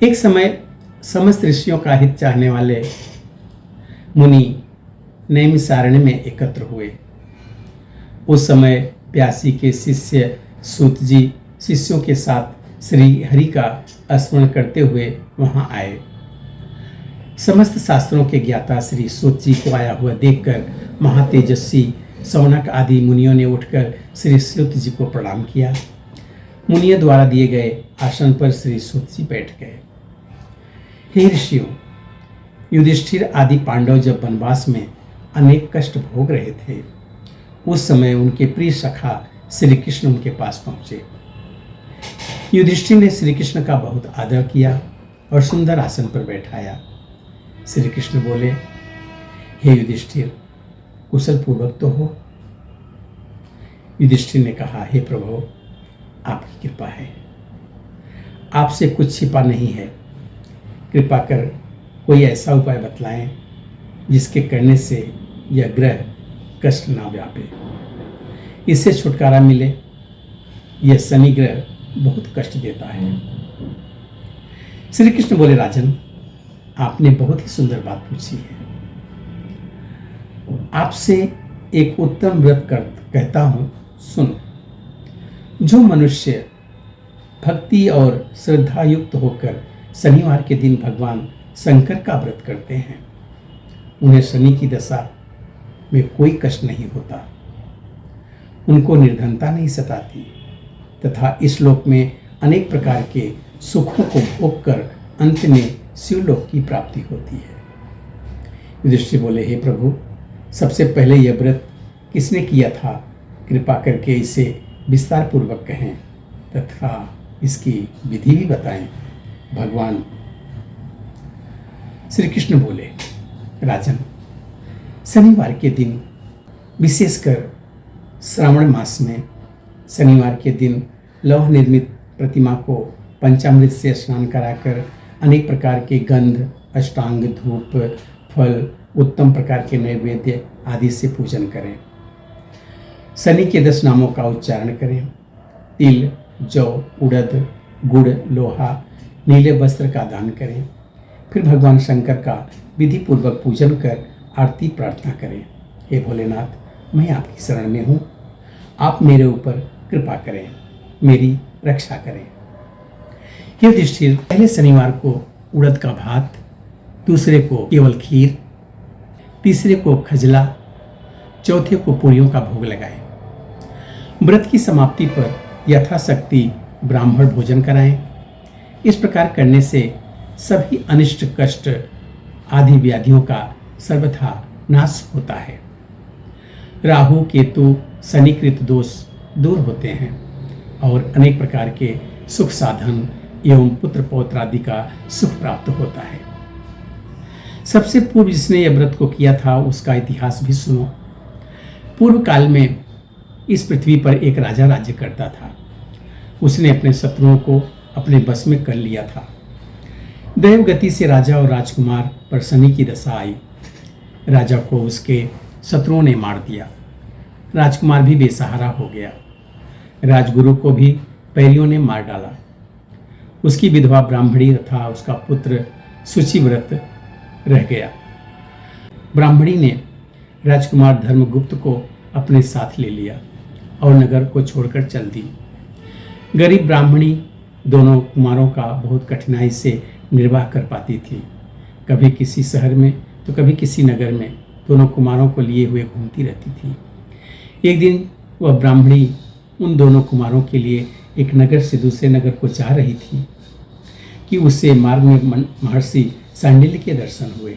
एक समय समस्त ऋषियों का हित चाहने वाले मुनि नैमिषारण्य में एकत्र हुए। उस समय प्यासी के शिष्य सूत जी शिष्यों के साथ श्री हरि का स्मरण करते हुए वहां आए। समस्त शास्त्रों के ज्ञाता श्री सूत जी को आया हुआ देखकर महातेजस्वी शौनक आदि मुनियों ने उठकर श्री सूत जी को प्रणाम किया। मुनियों द्वारा दिए गए आसन पर श्री सूत जी बैठ गए। हे ऋषियों, युधिष्ठिर आदि पांडव जब वनवास में अनेक कष्ट भोग रहे थे, उस समय उनके प्रिय सखा श्री कृष्ण उनके पास पहुंचे। युधिष्ठिर ने श्री कृष्ण का बहुत आदर किया और सुंदर आसन पर बैठाया। श्री कृष्ण बोले, हे युधिष्ठिर, कुशल पूर्वक तो हो? युधिष्ठिर ने कहा, हे प्रभु, आपकी कृपा है, आपसे कुछ छिपा नहीं है। कृपा कर कोई ऐसा उपाय बतलाएं जिसके करने से यह ग्रह कष्ट ना व्यापे, इससे छुटकारा मिले। यह शनि ग्रह बहुत कष्ट देता है। श्री कृष्ण बोले, राजन, आपने बहुत ही सुंदर बात पूछी है। आपसे एक उत्तम व्रत कहता हूं, सुनो। जो मनुष्य भक्ति और श्रद्धा युक्त होकर शनिवार के दिन भगवान शंकर का व्रत करते हैं, उन्हें शनि की दशा में कोई कष्ट नहीं होता, उनको निर्धनता नहीं सताती तथा इस लोक में अनेक प्रकार के सुखों को भोग कर अंत में शिवलोक की प्राप्ति होती है। युधिष्ठिर बोले, हे प्रभु, सबसे पहले यह व्रत किसने किया था? कृपा करके इसे विस्तार पूर्वक कहें तथा इसकी विधि भी बताएं। भगवान श्री कृष्ण बोले, राजन, शनिवार के दिन, विशेषकर श्रावण मास में शनिवार के दिन लौह निर्मित प्रतिमा को पंचामृत से स्नान कराकर अनेक प्रकार के गंध, अष्टांग, धूप, फल, उत्तम प्रकार के नैवेद्य आदि से पूजन करें। शनि के 10 नामों का उच्चारण करें। तिल, जौ, उड़द, गुड़, लोहा, नीले वस्त्र का दान करें। फिर भगवान शंकर का विधि पूर्वक पूजन कर आरती प्रार्थना करें। हे भोलेनाथ, मैं आपकी शरण में हूँ, आप मेरे ऊपर कृपा करें, मेरी रक्षा करें। युधिष्ठिर पहले शनिवार को उड़द का भात, दूसरे को केवल खीर, तीसरे को खजला, चौथे को पूरियों का भोग लगाए। व्रत की समाप्ति पर यथाशक्ति ब्राह्मण भोजन कराएं। इस प्रकार करने से सभी अनिष्ट, कष्ट आदि व्याधियों का सर्वथा नाश होता है। राहु, केतु, शनिकृत दोष दूर होते हैं और अनेक प्रकार के सुख साधन एवं पुत्र पौत्र आदि का सुख प्राप्त होता है। सबसे पूर्व जिसने यह व्रत को किया था उसका इतिहास भी सुनो। पूर्व काल में इस पृथ्वी पर एक राजा राज्य करता था। उसने अपने शत्रुओं को अपने बस में कर लिया था। दैव गति से राजा और राजकुमार पर शनि की दशा आई। राजा को उसके शत्रुओं ने मार दिया। राजकुमार भी बेसहारा हो गया। राजगुरु को भी पैरियों ने मार डाला। उसकी विधवा ब्राह्मणी तथा उसका पुत्र शुचिव्रत रह गया। ब्राह्मणी ने राजकुमार धर्मगुप्त को अपने साथ ले लिया और नगर को छोड़कर चल दी। गरीब ब्राह्मणी दोनों कुमारों का बहुत कठिनाई से निर्वाह कर पाती थी। कभी किसी शहर में तो कभी किसी नगर में दोनों कुमारों को लिए हुए घूमती रहती थी। एक दिन वह ब्राह्मणी उन दोनों कुमारों के लिए एक नगर से दूसरे नगर को जा रही थी कि उससे मार्ग में महर्षि सांडिल्य के दर्शन हुए।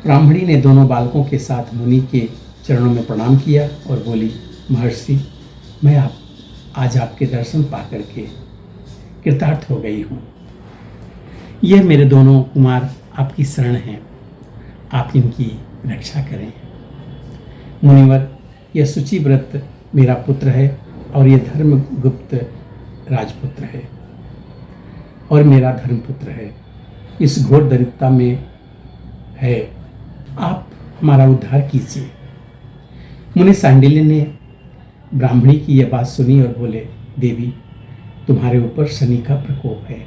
ब्राह्मणी ने दोनों बालकों के साथ मुनि के चरणों में प्रणाम किया और बोली, महर्षि, मैं आज आपके दर्शन पा करके कृतार्थ हो गई हूँ। यह मेरे दोनों कुमार आपकी शरण हैं, आप इनकी रक्षा करें। मुनिवर, यह शुचिव्रत मेरा पुत्र है और यह धर्मगुप्त राजपुत्र है और मेरा धर्मपुत्र है। इस घोर दरिद्रता में है, आप हमारा उद्धार कीजिए। मुनि सांडिल्य ने ब्राह्मणी की यह बात सुनी और बोले, देवी, तुम्हारे ऊपर शनि का प्रकोप है।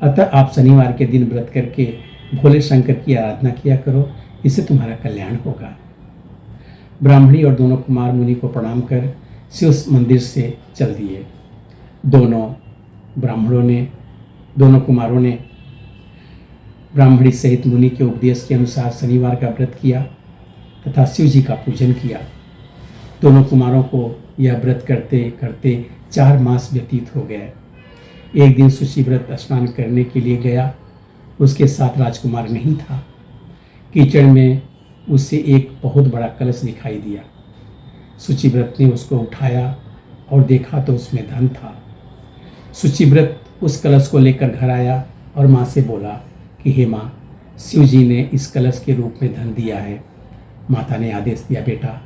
अतः आप शनिवार के दिन व्रत करके भोले शंकर की आराधना किया करो, इससे तुम्हारा कल्याण होगा। ब्राह्मणी और दोनों कुमार मुनि को प्रणाम कर शिव मंदिर से चल दिए। दोनों कुमारों ने ब्राह्मणी सहित मुनि के उपदेश के अनुसार शनिवार का व्रत किया तथा शिव जी का पूजन किया। दोनों कुमारों को यह व्रत करते करते 4 मास व्यतीत हो गए। एक दिन शुचिव्रत स्नान करने के लिए गया, उसके साथ राजकुमार नहीं था। कीचड़ में उसे एक बहुत बड़ा कलश दिखाई दिया। शुचिव्रत ने उसको उठाया और देखा तो उसमें धन था। शुचिव्रत उस कलश को लेकर घर आया और माँ से बोला कि हे माँ, शिव जी ने इस कलश के रूप में धन दिया है। माता ने आदेश दिया, बेटा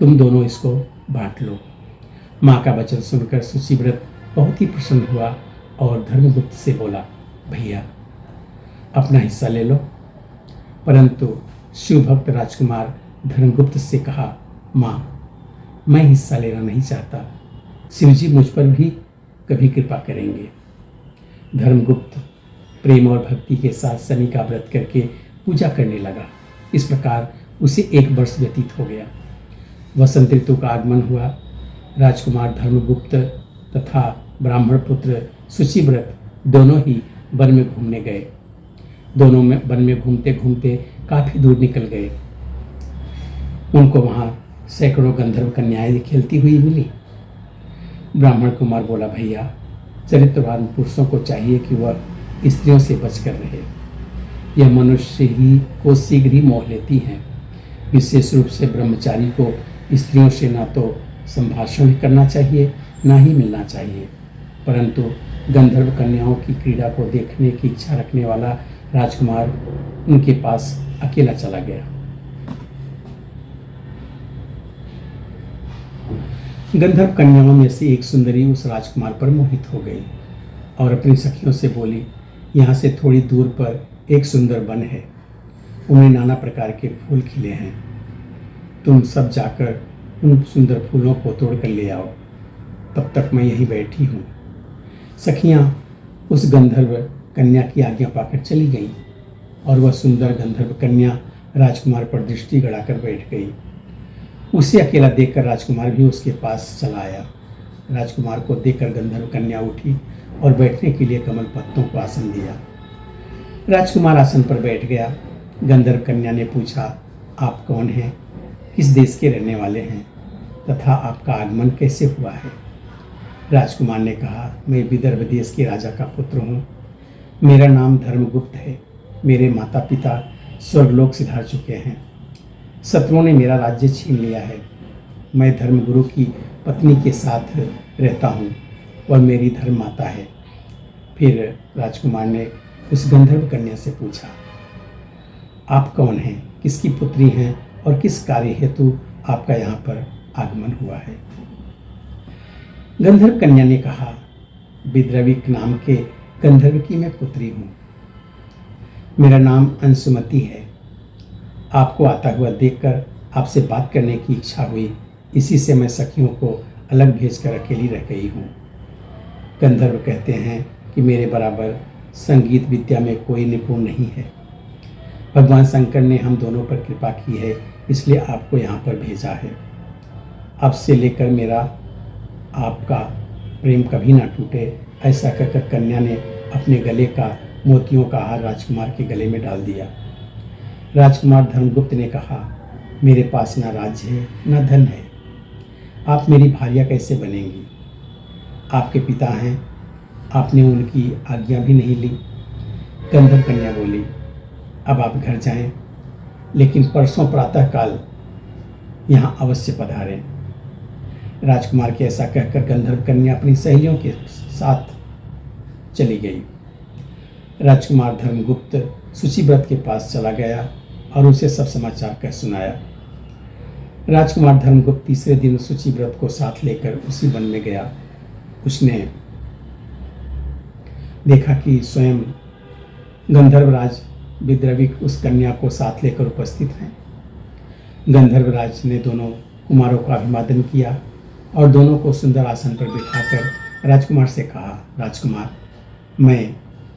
तुम दोनों इसको बांट लो। माँ का वचन सुनकर शुचिव्रत बहुत ही प्रसन्न हुआ और धर्मगुप्त से बोला, भैया अपना हिस्सा ले लो। परंतु शिव भक्त राजकुमार धर्मगुप्त से कहा, माँ मैं हिस्सा लेना नहीं चाहता, शिव जी मुझ पर भी कभी कृपा करेंगे। धर्मगुप्त प्रेम और भक्ति के साथ शनि का व्रत करके पूजा करने लगा। इस प्रकार उसे 1 वर्ष व्यतीत हो गया। वसंत ऋतु का आगमन हुआ। राजकुमार धर्मगुप्त तथा ब्राह्मण पुत्र शुचिव्रत दोनों ही वन में घूमने गए। दोनों में वन में घूमते घूमते काफी दूर निकल गए। उनको वहां सैकड़ों गंधर्व कन्याएं खेलती हुई मिली। ब्राह्मण कुमार बोला, भैया चरित्रवान पुरुषों को चाहिए कि वह स्त्रियों से बचकर रहे। यह मनुष्य ही को शीघ्र ही मोह लेती हैं। विशेष रूप से ब्रह्मचारी को स्त्रियों से ना तो संभाषण करना चाहिए, ना ही मिलना चाहिए। परंतु गंधर्व कन्याओं की क्रीड़ा को देखने की इच्छा रखने वाला राजकुमार उनके पास अकेला चला गया। गंधर्व कन्याओं में से एक सुंदरी उस राजकुमार पर मोहित हो गई और अपनी सखियों से बोली, यहाँ से थोड़ी दूर पर एक सुंदर वन है, उनमें नाना प्रकार के फूल खिले हैं। तुम सब जाकर उन सुंदर फूलों को तोड़ कर ले आओ, तब तक मैं यहीं बैठी हूँ। सखियाँ उस गंधर्व कन्या की आज्ञा पाकर चली गईं और वह सुंदर गंधर्व कन्या राजकुमार पर दृष्टि गड़ाकर बैठ गई। उसे अकेला देखकर राजकुमार भी उसके पास चला आया। राजकुमार को देखकर गंधर्व कन्या उठी और बैठने के लिए कमल पत्तों को आसन दिया। राजकुमार आसन पर बैठ गया। गंधर्व कन्या ने पूछा, आप कौन हैं, किस देश के रहने वाले हैं तथा आपका आगमन कैसे हुआ है? राजकुमार ने कहा, मैं विदर्भ देश के राजा का पुत्र हूँ। मेरा नाम धर्मगुप्त है। मेरे माता पिता स्वर्गलोक सिधार चुके हैं। शत्रुओं ने मेरा राज्य छीन लिया है। मैं धर्मगुरु की पत्नी के साथ रहता हूँ और मेरी धर्म माता है। फिर राजकुमार ने उस गंधर्व कन्या से पूछा, आप कौन हैं, किसकी पुत्री हैं और किस कार्य हेतु आपका यहाँ पर आगमन हुआ है? गंधर्व कन्या ने कहा, विद्रविक नाम के गंधर्व की मैं पुत्री हूँ। मेरा नाम अंशुमति है। आपको आता हुआ देखकर आपसे बात करने की इच्छा हुई, इसी से मैं सखियों को अलग भेजकर अकेली रह गई हूँ। गंधर्व कहते हैं कि मेरे बराबर संगीत विद्या में कोई निपुण नहीं है। भगवान शंकर ने हम दोनों पर कृपा की है, इसलिए आपको यहाँ पर भेजा है। अब से लेकर मेरा आपका प्रेम कभी ना टूटे, ऐसा कहकर कन्या ने अपने गले का मोतियों का हार राजकुमार के गले में डाल दिया। राजकुमार धर्मगुप्त ने कहा, मेरे पास ना राज्य है ना धन है, आप मेरी भार्या कैसे बनेंगी? आपके पिता हैं, आपने उनकी आज्ञा भी नहीं ली। गंधर्व कन्या बोली, अब आप घर जाएं, लेकिन परसों प्रातःकाल यहाँ अवश्य पधारें। राजकुमार के ऐसा कहकर गंधर्व कन्या अपनी सहेलियों के साथ चली गई। राजकुमार धर्मगुप्त शुचिव्रत के पास चला गया और उसे सब समाचार कह सुनाया। राजकुमार धर्मगुप्त तीसरे दिन शुचिव्रत को साथ लेकर उसी वन में गया। उसने देखा कि स्वयं गंधर्वराज विद्रविक उस कन्या को साथ लेकर उपस्थित हैं। गंधर्वराज ने दोनों कुमारों का अभिवादन किया और दोनों को सुंदर आसन पर बिठाकर राजकुमार से कहा, राजकुमार, मैं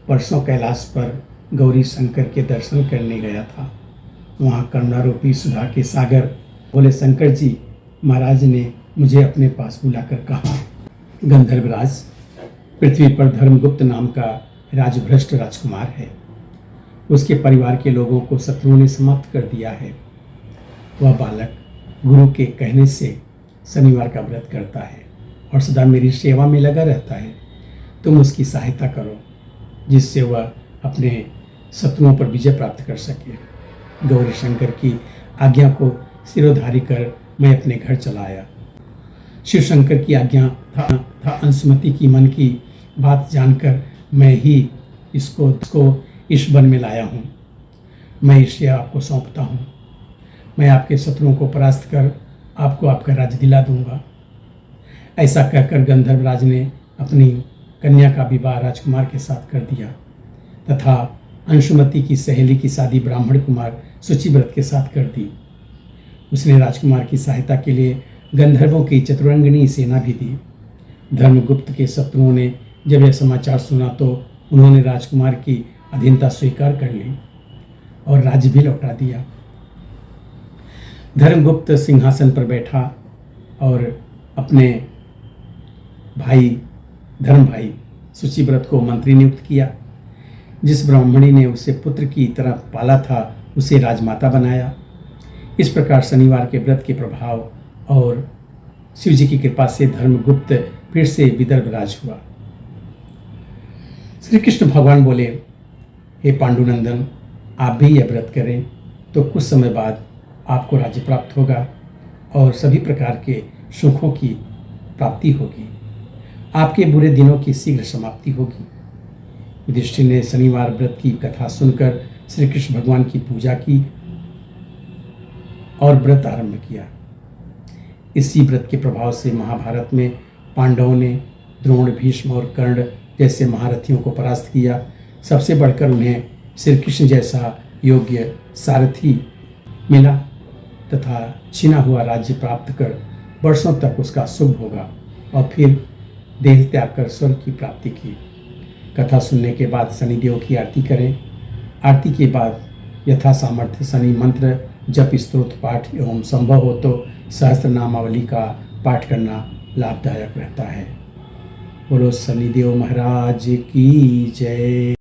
परसों कैलाश पर गौरी शंकर के दर्शन करने गया था। वहाँ करुणारूपी सुधा के सागर बोले, शंकर जी, महाराज ने मुझे अपने पास बुलाकर कहा, गंधर्वराज, पृथ्वी पर धर्मगुप्त नाम का राजभ्रष्ट राजकुमार है। उसके परिवार के लोगों को शत्रुओं ने समाप्त कर दिया है। वह बालक गुरु के कहने से शनिवार का व्रत करता है और सदा मेरी सेवा में लगा रहता है। तुम उसकी सहायता करो जिससे वह अपने शत्रुओं पर विजय प्राप्त कर सके। गौरी शंकर की आज्ञा को सिरोधारी कर मैं अपने घर चला आया। शिव शंकर की आज्ञा था अंशुमति की मन की बात जानकर मैं ही इसको इस वन में लाया हूँ। मैं इसे आपको सौंपता हूँ। मैं आपके शत्रुओं को परास्त कर आपको आपका राज्य दिला दूंगा। ऐसा कहकर गंधर्वराज ने अपनी कन्या का विवाह राजकुमार के साथ कर दिया तथा अंशुमति की सहेली की शादी ब्राह्मण कुमार शुचिव्रत के साथ कर दी। उसने राजकुमार की सहायता के लिए गंधर्वों की चतुरंगिनी सेना भी दी। धर्मगुप्त के शत्रुओं ने जब यह समाचार सुना तो उन्होंने राजकुमार की अधीनता स्वीकार कर ली और राज्य भी लौटा दिया। धर्मगुप्त सिंहासन पर बैठा और अपने भाई धर्म भाई शुचिव्रत को मंत्री नियुक्त किया। जिस ब्राह्मणी ने उसे पुत्र की तरह पाला था उसे राजमाता बनाया। इस प्रकार शनिवार के व्रत के प्रभाव और शिव जी की कृपा से धर्मगुप्त फिर से विदर्भ राज हुआ। श्री कृष्ण भगवान बोले, हे पांडुनंदन, आप भी यह व्रत करें तो कुछ समय बाद आपको राज्य प्राप्त होगा और सभी प्रकार के सुखों की प्राप्ति होगी। आपके बुरे दिनों की शीघ्र समाप्ति होगी। युधिष्ठिर ने शनिवार व्रत की कथा सुनकर श्री कृष्ण भगवान की पूजा की और व्रत आरंभ किया। इसी व्रत के प्रभाव से महाभारत में पांडवों ने द्रोण, भीष्म और कर्ण जैसे महारथियों को परास्त किया। सबसे बढ़कर उन्हें श्री कृष्ण जैसा योग्य सारथी मिला तथा छिना हुआ राज्य प्राप्त कर वर्षों तक उसका शुभ होगा और फिर देह त्याग कर स्वर्ग की प्राप्ति की। कथा सुनने के बाद शनिदेव की आरती करें। आरती के बाद यथा सामर्थ्य शनि मंत्र, जप, स्तोत्र पाठ एवं संभव हो तो सहस्त्र नामावली का पाठ करना लाभदायक रहता है। बोलो शनिदेव महाराज की जय।